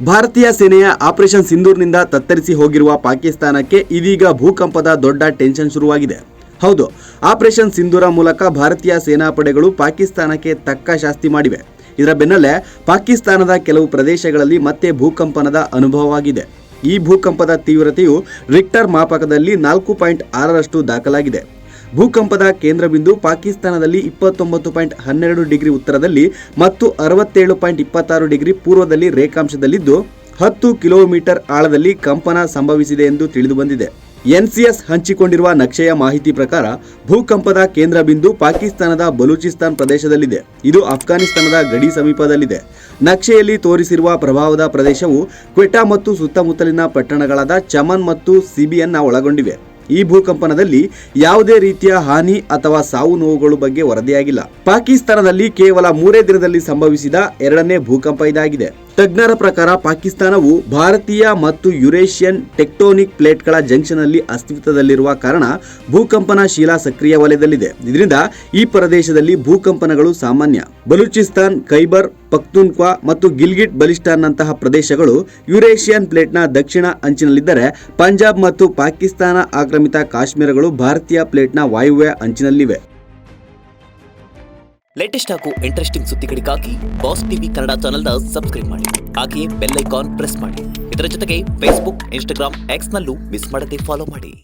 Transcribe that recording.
ಭಾರತೀಯ ಸೇನೆಯ ಆಪರೇಷನ್ ಸಿಂಧೂರ್ನಿಂದ ತತ್ತರಿಸಿ ಹೋಗಿರುವ ಪಾಕಿಸ್ತಾನಕ್ಕೆ ಇದೀಗ ಭೂಕಂಪದ ದೊಡ್ಡ ಟೆನ್ಷನ್ ಶುರುವಾಗಿದೆ. ಹೌದು, ಆಪರೇಷನ್ ಸಿಂಧೂರ ಮೂಲಕ ಭಾರತೀಯ ಸೇನಾ ಪಡೆಗಳು ಪಾಕಿಸ್ತಾನಕ್ಕೆ ತಕ್ಕ ಶಾಸ್ತಿ ಮಾಡಿವೆ. ಇದರ ಬೆನ್ನಲ್ಲೇ ಪಾಕಿಸ್ತಾನದ ಕೆಲವು ಪ್ರದೇಶಗಳಲ್ಲಿ ಮತ್ತೆ ಭೂಕಂಪನದ ಅನುಭವವಾಗಿದೆ. ಈ ಭೂಕಂಪದ ತೀವ್ರತೆಯು ರಿಕ್ಟರ್ ಮಾಪಕದಲ್ಲಿ 4.6ರಷ್ಟು ದಾಖಲಾಗಿದೆ. ಭೂಕಂಪದ ಕೇಂದ್ರ ಬಿಂದು ಪಾಕಿಸ್ತಾನದಲ್ಲಿ 29.12 ಡಿಗ್ರಿ ಉತ್ತರದಲ್ಲಿ ಮತ್ತು 67.26 ಡಿಗ್ರಿ ಪೂರ್ವದಲ್ಲಿ ರೇಖಾಂಶದಲ್ಲಿದ್ದು 10 ಕಿಲೋಮೀಟರ್ ಆಳದಲ್ಲಿ ಕಂಪನ ಸಂಭವಿಸಿದೆ ಎಂದು ತಿಳಿದುಬಂದಿದೆ. ಎನ್ಸಿಎಸ್ ಹಂಚಿಕೊಂಡಿರುವ ನಕ್ಷೆಯ ಮಾಹಿತಿ ಪ್ರಕಾರ ಭೂಕಂಪದ ಕೇಂದ್ರ ಬಿಂದು ಪಾಕಿಸ್ತಾನದ ಬಲೂಚಿಸ್ತಾನ್ ಪ್ರದೇಶದಲ್ಲಿದೆ. ಇದು ಅಫ್ಘಾನಿಸ್ತಾನದ ಗಡಿ ಸಮೀಪದಲ್ಲಿದೆ. ನಕ್ಷೆಯಲ್ಲಿ ತೋರಿಸಿರುವ ಪ್ರಭಾವದ ಪ್ರದೇಶವು ಕ್ವೆಟಾ ಮತ್ತು ಸುತ್ತಮುತ್ತಲಿನ ಪಟ್ಟಣಗಳಾದ ಚಮನ್ ಮತ್ತು ಸಿಬಿಯನ್ನ ಒಳಗೊಂಡಿವೆ. ಈ ಭೂಕಂಪನದಲ್ಲಿ ಯಾವುದೇ ರೀತಿಯ ಹಾನಿ ಅಥವಾ ಸಾವು ನೋವುಗಳ ಬಗ್ಗೆ ವರದಿಯಾಗಿಲ್ಲ. ಪಾಕಿಸ್ತಾನದಲ್ಲಿ ಕೇವಲ 3 ದಿನದಲ್ಲಿ ಸಂಭವಿಸಿದ ಎರಡನೇ ಭೂಕಂಪ ಇದಾಗಿದೆ. ತಜ್ಞರ ಪ್ರಕಾರ ಪಾಕಿಸ್ತಾನವು ಭಾರತೀಯ ಮತ್ತು ಯುರೇಷಿಯನ್ ಟೆಕ್ಟೋನಿಕ್ ಪ್ಲೇಟ್ಗಳ ಜಂಕ್ಷನ್ ಅಲ್ಲಿ ಅಸ್ತಿತ್ವದಲ್ಲಿರುವ ಕಾರಣ ಭೂಕಂಪನಶೀಲ ಸಕ್ರಿಯ ವಲಯದಲ್ಲಿದೆ. ಇದರಿಂದ ಈ ಪ್ರದೇಶದಲ್ಲಿ ಭೂಕಂಪನಗಳು ಸಾಮಾನ್ಯ. ಬಲೂಚಿಸ್ತಾನ್, ಖೈಬರ್ ಪಖ್ತೂನ್ಖ್ವಾ ಮತ್ತು ಗಿಲ್ಗಿಟ್ ಬಲಿಸ್ಟಾನ್ನಂತಹ ಪ್ರದೇಶಗಳು ಯುರೇಷಿಯನ್ ಪ್ಲೇಟ್ನ ದಕ್ಷಿಣ ಅಂಚಿನಲ್ಲಿದ್ದರೆ, ಪಂಜಾಬ್ ಮತ್ತು ಪಾಕಿಸ್ತಾನ ಆಕ್ರಮಿತ ಕಾಶ್ಮೀರಗಳು ಭಾರತೀಯ ಪ್ಲೇಟ್ನ ವಾಯುವ್ಯ ಅಂಚಿನಲ್ಲಿವೆ. ಲೇಟೆಸ್ಟ್ ಹಾಗೂ ಇಂಟ್ರೆಸ್ಟಿಂಗ್ ಸುದ್ದಿಗಳಿಗಾಗಿ ಬಾಸ್ ಟಿವಿ ಕನ್ನಡ ಚಾನೆಲ್ನ ಸಬ್ಸ್ಕ್ರೈಬ್ ಮಾಡಿ. ಹಾಗೆಯೇ ಬೆಲ್ ಐಕಾನ್ ಪ್ರೆಸ್ ಮಾಡಿ. ಇದರ ಜೊತೆಗೆ ಫೇಸ್ಬುಕ್, ಇನ್ಸ್ಟಾಗ್ರಾಮ್, ಎಕ್ಸ್ ನಲ್ಲೂ ಮಿಸ್ ಮಾಡದೆ ಫಾಲೋ ಮಾಡಿ.